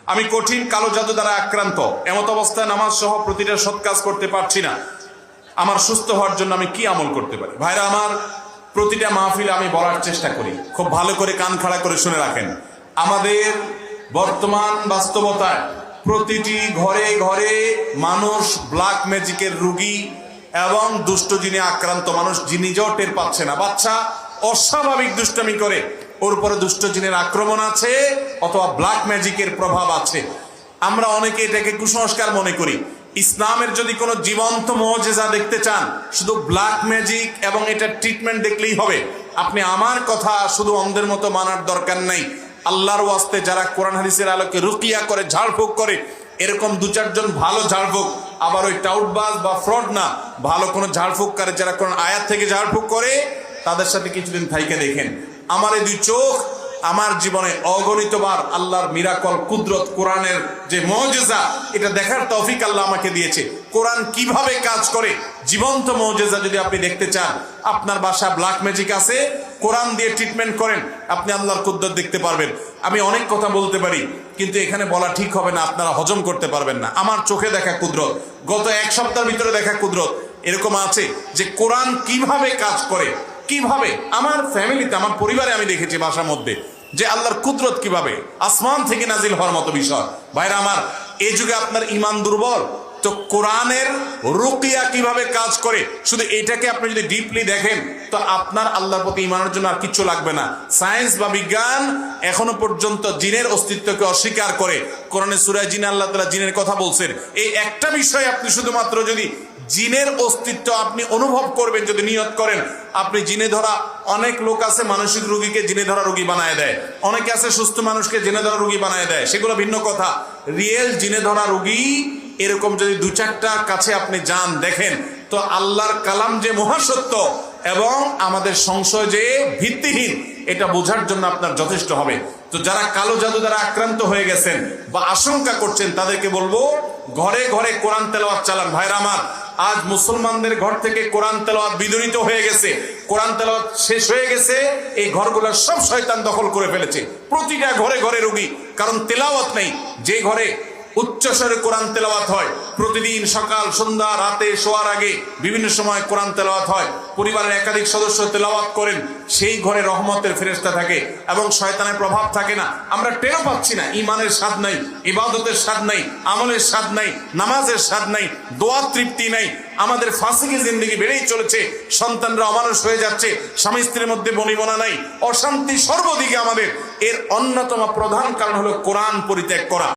আমি কঠিন কালো জাদু দ্বারা আক্রান্ত, এমত অবস্থায় নামাজ সহ প্রতিটা সৎ কাজ করতে পারছি না। আমার সুস্থ হওয়ার জন্য আমি কি আমল করতে পারি? ভাইরা আমার, প্রতিটা মাহফিলে আমি বলার চেষ্টা করি, খুব ভালো করে কান খাড়া করে শুনে রাখেন। আমাদের বর্তমান বাস্তবতায় প্রতিটি ঘরে ঘরে মানুষ ব্ল্যাক ম্যাজিকের রোগী এবং দুষ্ট জিনে আক্রান্ত মানুষ, যিনি টের পাচ্ছে না। বাচ্চা অস্বাভাবিক দুষ্টামি করে, ওর উপরে দুষ্ট জিনের আক্রমণ আছে অথবা ব্ল্যাক ম্যাজিকের প্রভাব আছে। আমরা অনেকে এটাকে কুসংস্কার মনে করি। ইসলামের যদি কোনো জীবন্ত মুজিজা দেখতে চান, শুধু ব্ল্যাক ম্যাজিক এবং এটার ট্রিটমেন্ট দেখলেই হবে। আপনি আমার কথা শুধু অন্ধের মতো মানার দরকার নাই। আল্লাহর ওয়াস্তে যারা কোরআন হাদিসের আলোকে রুকিয়া করে, ঝাড়ফুঁক করে, এরকম দু চারজন ভালো ঝাড়ফুঁক, আবার ওই টাউটবাজ বা ফ্রড না, ভালো কোনো ঝাড়ফুঁক করে যারা কোরআন আয়াত থেকে ঝাড়ফুঁক করে, তাদের সাথে কিছুদিন থাইকে দেখেন। আমার এই দুই চোখ আমার জীবনে অগণিতবার আল্লাহর মিরাকল, কুদরত, কোরআনের যে মুজিজা, এটা দেখার তৌফিক আল্লাহ আমাকে দিয়েছে। কোরআন কিভাবে কাজ করে, জীবন্ত মুজিজা যদি আপনি দেখতে চান, আপনার বাসা ব্ল্যাক ম্যাজিক আছে, কোরআন দিয়ে ট্রিটমেন্ট করেন, আপনি আল্লাহর কুদরত দেখতে পারবেন। আমি অনেক কথা বলতে পারি, কিন্তু এখানে বলা ঠিক হবে না, আপনারা হজম করতে পারবেন না। আমার চোখে দেখা কুদরত, গত এক সপ্তাহের ভিতরে দেখা কুদরত এরকম আছে যে কোরআন কিভাবে কাজ করে, কিভাবে আমার ফ্যামিলিতে, আমার পরিবারে আমি দেখেছি বাসার মধ্যে যে আল্লাহর কুদরত কিভাবে আসমান থেকে নাজিল হওয়ার মতো বিষয়। ভাইরা আমার, এই যুগে আপনার ঈমান দুর্বল, তো কোরআনের রুকিয়া কিভাবে কাজ করে, শুধু এটাকে আপনি যদি ডিপলি দেখেন, তো আপনার আল্লাহর প্রতি ঈমানের জন্য আর কিচ্ছু লাগবে না। সায়েন্স বা বিজ্ঞান এখনো পর্যন্ত জিনের অস্তিত্বকে অস্বীকার করে। কোরআনে সূরা জিন আল্লাহ তাআলা জিনের কথা বলছেন। এই একটা বিষয় আপনি শুধুমাত্র যদি জিনের অস্তিত্ব আপনি অনুভব করবেন, যদি নিয়ত করেন, আপনি জিনে ধরা, অনেক লোক আছে মানসিক রোগীকে জিনে ধরা রোগী বানায় দেয়, অনেকে আছে সুস্থ মানুষকে জিনে ধরা রোগী বানায় দেয়, সেগুলো ভিন্ন কথা। রিয়েল জিনে ধরা রোগী এরকম যদি দু চারটার কাছে আপনি যান, দেখেন, তো আল্লাহর কালাম যে মহাসত্য এবং আমাদের সংশয় যে ভিত্তিহীন, এটা বোঝার জন্য আপনার যথেষ্ট হবে। তো যারা কালো জাদু দ্বারা আক্রান্ত হয়ে গেছেন বা আশঙ্কা করছেন, তাদেরকে বলবো ঘরে ঘরে কোরআন তেলাওয়াত চালান। ভাইরা আমার, আজ মুসলমানদের ঘর থেকে কোরআন তেলাওয়াত বিদরিত হয়ে গেছে, কোরআন তেলাওয়াত শেষ হয়ে গেছে, এই ঘরগুলোর সব শয়তান দখল করে ফেলেছে। প্রতিটা ঘরে ঘরে রোগী, কারণ তেলাওয়াত নেই। যে ঘরে উচ্চস্বরে কোরআন তেলাওয়াত হয়, প্রতিদিন সকাল সন্ধ্যা রাতে শোয়ার আগে বিভিন্ন সময় কোরআন তেলাওয়াত হয়, পরিবারের একাধিক সদস্য তেলাওয়াত করেন, সেই ঘরে রহমতের ফেরেশতা থাকে এবং শয়তানের প্রভাব থাকে না। আমরা টেরও পাচ্ছি না, ঈমানের স্বাদ নাই, ইবাদতের স্বাদ নাই, আমলের স্বাদ নাই, নামাজের স্বাদ নাই, দোয়ার তৃপ্তি নাই। আমাদের ফাসিকি জিন্দেগি বেড়েই চলেছে, সন্তানরা অমানুষ হয়ে যাচ্ছে, স্বামী স্ত্রীর মধ্যে বনিবনা নাই, অশান্তি সর্বদিকে আমাদের। এর অন্যতম প্রধান কারণ হলো কোরআন পরিত্যাগ করা।